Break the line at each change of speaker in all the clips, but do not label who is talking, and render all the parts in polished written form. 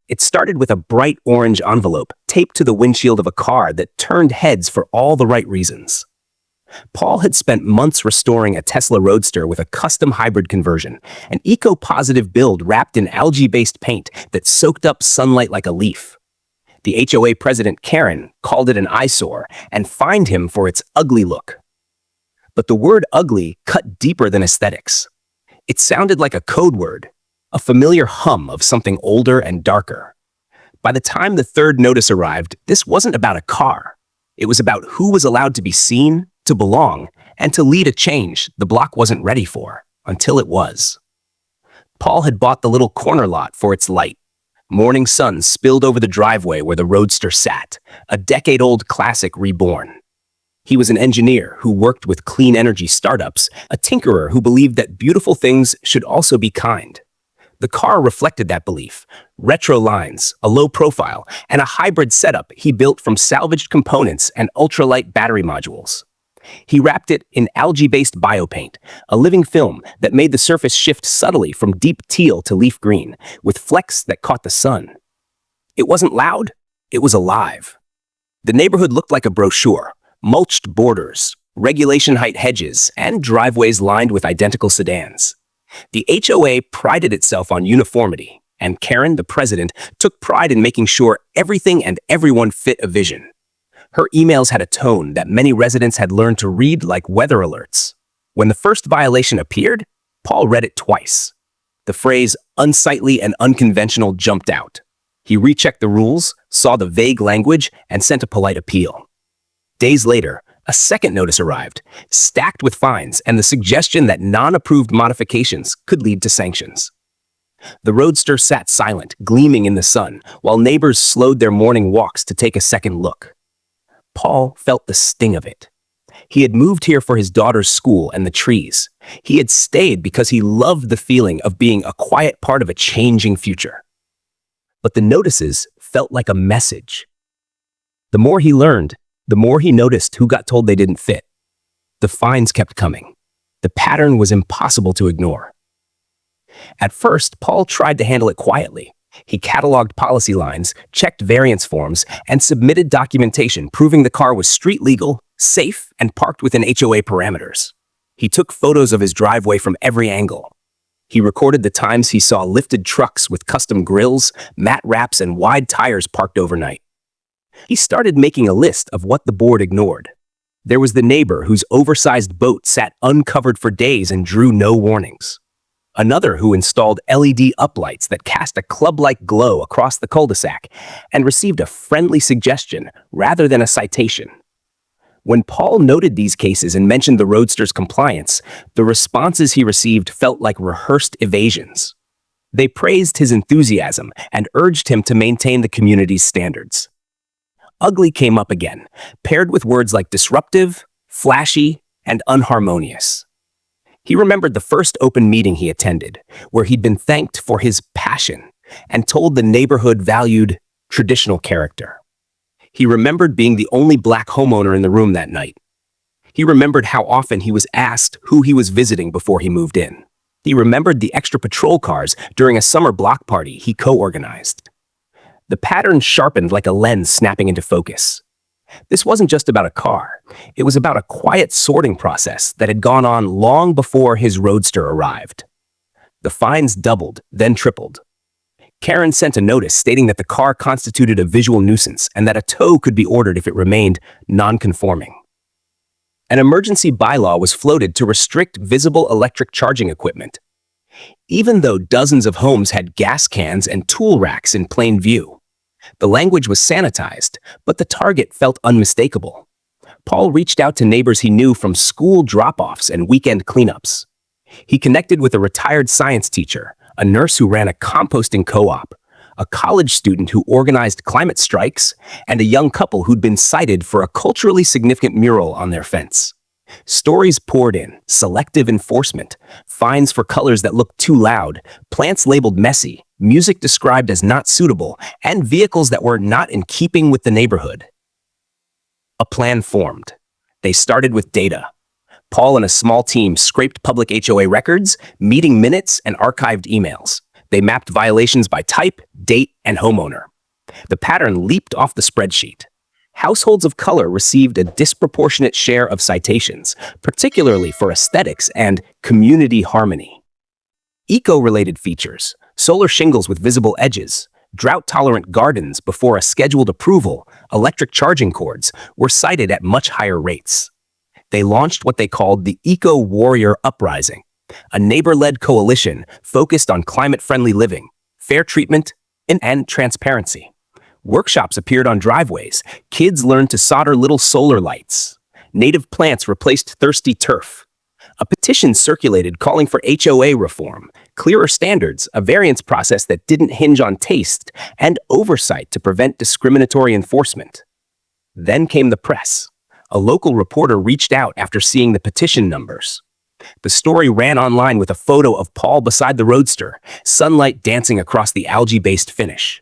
It started with a bright orange envelope taped to the windshield of a car that turned heads for all the right reasons. Paul had spent months restoring a Tesla Roadster with a custom hybrid conversion, an eco-positive build wrapped in algae-based paint that soaked up sunlight like a leaf. The HOA president, Karen, called it an eyesore and fined him for its ugly look. But the word ugly cut deeper than aesthetics. It sounded like a code word, a familiar hum of something older and darker. By the time the third notice arrived, this wasn't about a car. It was about who was allowed to be seen, to belong, and to lead a change the block wasn't ready for, until it was. Paul had bought the little corner lot for its light. Morning sun spilled over the driveway where the Roadster sat, a decade-old classic reborn. He was an engineer who worked with clean energy startups, a tinkerer who believed that beautiful things should also be kind. The car reflected that belief. Retro lines, a low profile, and a hybrid setup he built from salvaged components and ultralight battery modules. He wrapped it in algae-based biopaint, a living film that made the surface shift subtly from deep teal to leaf green, with flecks that caught the sun. It wasn't loud, it was alive. The neighborhood looked like a brochure, mulched borders, regulation height hedges, and driveways lined with identical sedans. The HOA prided itself on uniformity, and Karen, the president, took pride in making sure everything and everyone fit a vision. Her emails had a tone that many residents had learned to read like weather alerts. When the first violation appeared, Paul read it twice. The phrase unsightly and unconventional jumped out. He rechecked the rules, saw the vague language, and sent a polite appeal. Days later, a second notice arrived, stacked with fines and the suggestion that non-approved modifications could lead to sanctions. The Roadster sat silent, gleaming in the sun, while neighbors slowed their morning walks to take a second look. Paul felt the sting of it. He had moved here for his daughter's school and the trees. He had stayed because he loved the feeling of being a quiet part of a changing future. But the notices felt like a message. The more he learned, the more he noticed who got told they didn't fit. The fines kept coming. The pattern was impossible to ignore. At first, Paul tried to handle it quietly. He cataloged policy lines, checked variance forms, and submitted documentation proving the car was street legal, safe, and parked within HOA parameters. He took photos of his driveway from every angle. He recorded the times he saw lifted trucks with custom grills, mat wraps, and wide tires parked overnight. He started making a list of what the board ignored. There was the neighbor whose oversized boat sat uncovered for days and drew no warnings. Another who installed LED uplights that cast a club-like glow across the cul-de-sac and received a friendly suggestion rather than a citation. When Paul noted these cases and mentioned the Roadster's compliance, the responses he received felt like rehearsed evasions. They praised his enthusiasm and urged him to maintain the community's standards. Ugly came up again, paired with words like disruptive, flashy, and unharmonious. He remembered the first open meeting he attended, where he'd been thanked for his passion and told the neighborhood valued traditional character. He remembered being the only black homeowner in the room that night. He remembered how often he was asked who he was visiting before he moved in. He remembered the extra patrol cars during a summer block party he co-organized. The pattern sharpened like a lens snapping into focus. This wasn't just about a car. It was about a quiet sorting process that had gone on long before his Roadster arrived. The fines doubled, then tripled. Karen sent a notice stating that the car constituted a visual nuisance and that a tow could be ordered if it remained non-conforming. An emergency bylaw was floated to restrict visible electric charging equipment. Even though dozens of homes had gas cans and tool racks in plain view, the language was sanitized, but the target felt unmistakable. Paul reached out to neighbors he knew from school drop-offs and weekend cleanups. He connected with a retired science teacher, a nurse who ran a composting co-op, a college student who organized climate strikes, and a young couple who'd been cited for a culturally significant mural on their fence. Stories poured in: selective enforcement, fines for colors that looked too loud, plants labeled messy, music described as not suitable, and vehicles that were not in keeping with the neighborhood. A plan formed. They started with data. Paul and a small team scraped public HOA records, meeting minutes, and archived emails. They mapped violations by type, date, and homeowner. The pattern leaped off the spreadsheet. Households of color received a disproportionate share of citations, particularly for aesthetics and community harmony. Eco-related features, solar shingles with visible edges, drought-tolerant gardens before a scheduled approval, electric charging cords, were cited at much higher rates. They launched what they called the Eco-Warrior Uprising, a neighbor-led coalition focused on climate-friendly living, fair treatment, and transparency. Workshops appeared on driveways. Kids learned to solder little solar lights. Native plants replaced thirsty turf. A petition circulated calling for HOA reform, clearer standards, a variance process that didn't hinge on taste, and oversight to prevent discriminatory enforcement. Then came the press. A local reporter reached out after seeing the petition numbers. The story ran online with a photo of Paul beside the Roadster, sunlight dancing across the algae-based finish.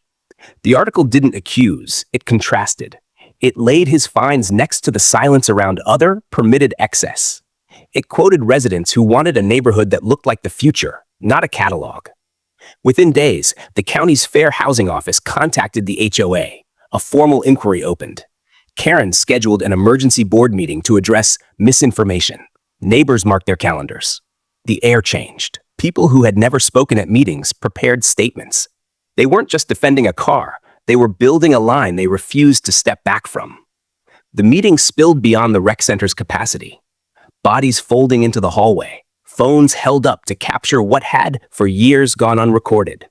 The article didn't accuse, it contrasted. It laid his finds next to the silence around other, permitted excess. It quoted residents who wanted a neighborhood that looked like the future, not a catalog. Within days, the county's Fair Housing Office contacted the HOA. A formal inquiry opened. Karen scheduled an emergency board meeting to address misinformation. Neighbors marked their calendars. The air changed. People who had never spoken at meetings prepared statements. They weren't just defending a car, they were building a line they refused to step back from. The meeting spilled beyond the rec center's capacity. Bodies folding into the hallway, phones held up to capture what had, for years, gone unrecorded.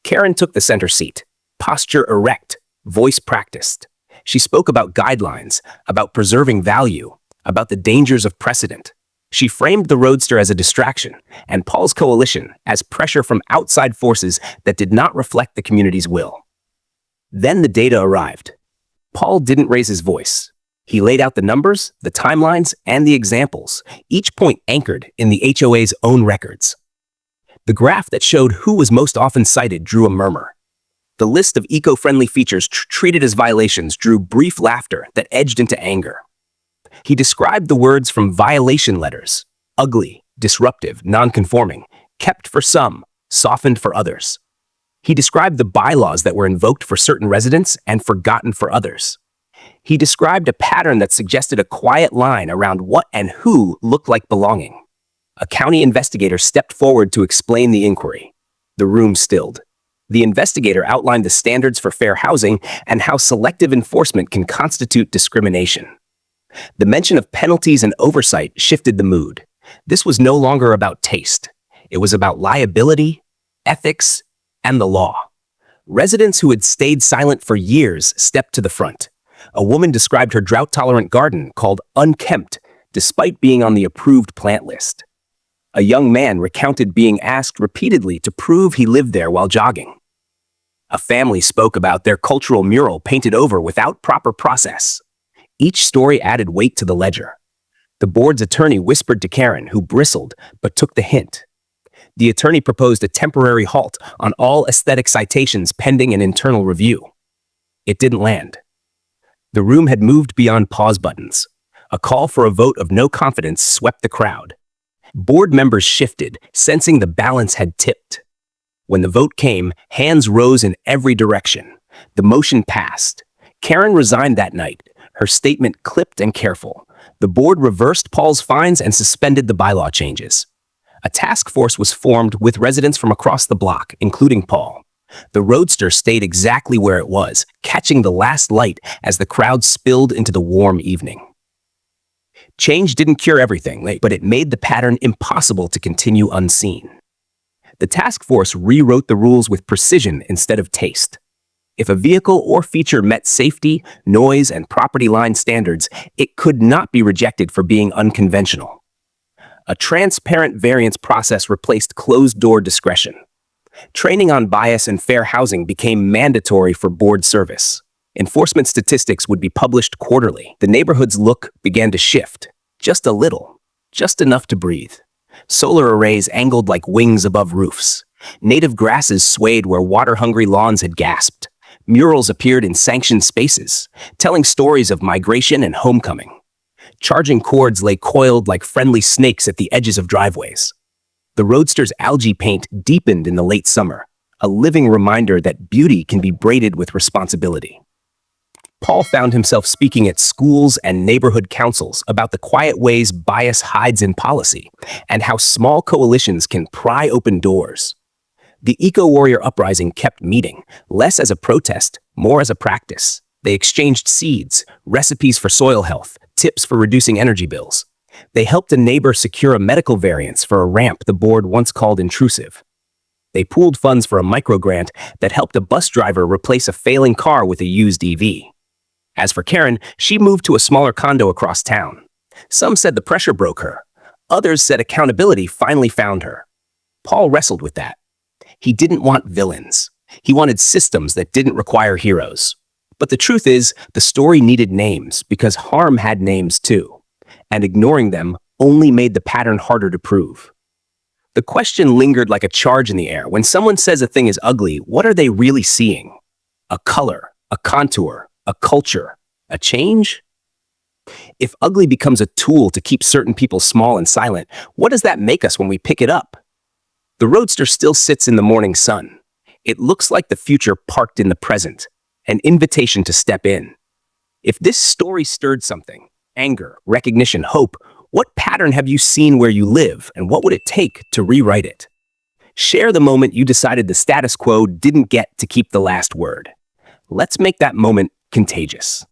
Karen took the center seat, posture erect, voice practiced. She spoke about guidelines, about preserving value, about the dangers of precedent. She framed the Roadster as a distraction, and Paul's coalition as pressure from outside forces that did not reflect the community's will. Then the data arrived. Paul didn't raise his voice. He laid out the numbers, the timelines, and the examples, each point anchored in the HOA's own records. The graph that showed who was most often cited drew a murmur. The list of eco-friendly features treated as violations drew brief laughter that edged into anger. He described the words from violation letters: ugly, disruptive, non-conforming, kept for some, softened for others. He described the bylaws that were invoked for certain residents and forgotten for others. He described a pattern that suggested a quiet line around what and who looked like belonging. A county investigator stepped forward to explain the inquiry. The room stilled. The investigator outlined the standards for fair housing and how selective enforcement can constitute discrimination. The mention of penalties and oversight shifted the mood. This was no longer about taste. It was about liability, ethics, and the law. Residents who had stayed silent for years stepped to the front. A woman described her drought-tolerant garden called unkempt, despite being on the approved plant list. A young man recounted being asked repeatedly to prove he lived there while jogging. A family spoke about their cultural mural painted over without proper process. Each story added weight to the ledger. The board's attorney whispered to Karen, who bristled but took the hint. The attorney proposed a temporary halt on all aesthetic citations pending an internal review. It didn't land. The room had moved beyond pause buttons. A call for a vote of no confidence swept the crowd. Board members shifted, sensing the balance had tipped. When the vote came, hands rose in every direction. The motion passed. Karen resigned that night, her statement clipped and careful. The board reversed Paul's fines and suspended the bylaw changes. A task force was formed with residents from across the block, including Paul. The Roadster stayed exactly where it was, catching the last light as the crowd spilled into the warm evening. Change didn't cure everything, but it made the pattern impossible to continue unseen. The task force rewrote the rules with precision instead of taste. If a vehicle or feature met safety, noise, and property line standards, it could not be rejected for being unconventional. A transparent variance process replaced closed-door discretion. Training on bias and fair housing became mandatory for board service. Enforcement statistics would be published quarterly. The neighborhood's look began to shift, just a little, just enough to breathe. Solar arrays angled like wings above roofs. Native grasses swayed where water-hungry lawns had gasped. Murals appeared in sanctioned spaces, telling stories of migration and homecoming. Charging cords lay coiled like friendly snakes at the edges of driveways. The Roadster's algae paint deepened in the late summer. a living reminder that beauty can be braided with responsibility. Paul found himself speaking at schools and neighborhood councils about the quiet ways bias hides in policy and how small coalitions can pry open doors. The eco-warrior uprising kept meeting, less as a protest, more as a practice. They exchanged seeds, recipes for soil health, tips for reducing energy bills. They helped a neighbor secure a medical variance for a ramp the board once called intrusive. They pooled funds for a microgrant that helped a bus driver replace a failing car with a used EV. As for Karen, she moved to a smaller condo across town. Some said the pressure broke her. Others said accountability finally found her. Paul wrestled with that. He didn't want villains. He wanted systems that didn't require heroes. But the truth is, the story needed names because harm had names too. And ignoring them only made the pattern harder to prove. The question lingered like a charge in the air. When someone says a thing is ugly, what are they really seeing? A color, a contour, a culture, a change? If ugly becomes a tool to keep certain people small and silent, what does that make us when we pick it up? The Roadster still sits in the morning sun. It looks like the future parked in the present, an invitation to step in. If this story stirred something, anger, recognition, hope, what pattern have you seen where you live, and what would it take to rewrite it? Share the moment you decided the status quo didn't get to keep the last word. Let's make that moment contagious.